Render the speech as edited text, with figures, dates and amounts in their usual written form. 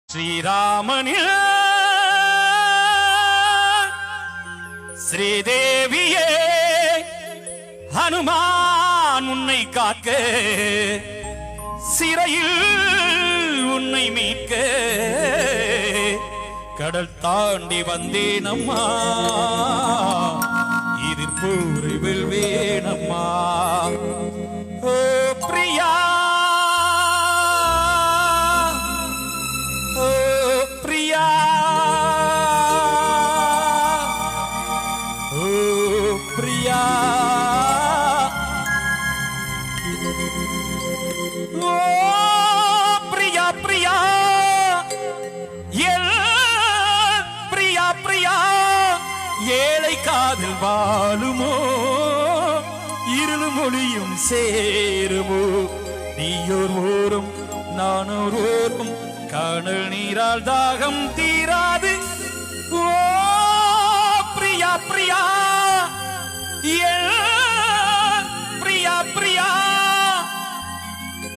ஸ்ரீராமனில் ஸ்ரீதேவியே ஹனுமான் உன்னை காக்க சிறையில் உன்னை மீட்க கடல் தாண்டி வந்தேனம்மா இது பூரி வெல்வேனம்மா ஓ பிரியா ஓ பிரியா ஓ பிரியா ஓ பிரியா பிரியா எல் பிரியா பிரியா ஏழை காதல் வாழுமோ இருள் மொழியும் சேருமோ நீயோர் ஓரும் நானோர் ஓரும் காணல் நீரால் தாகம் தீராது ஓ பிரியா பிரியா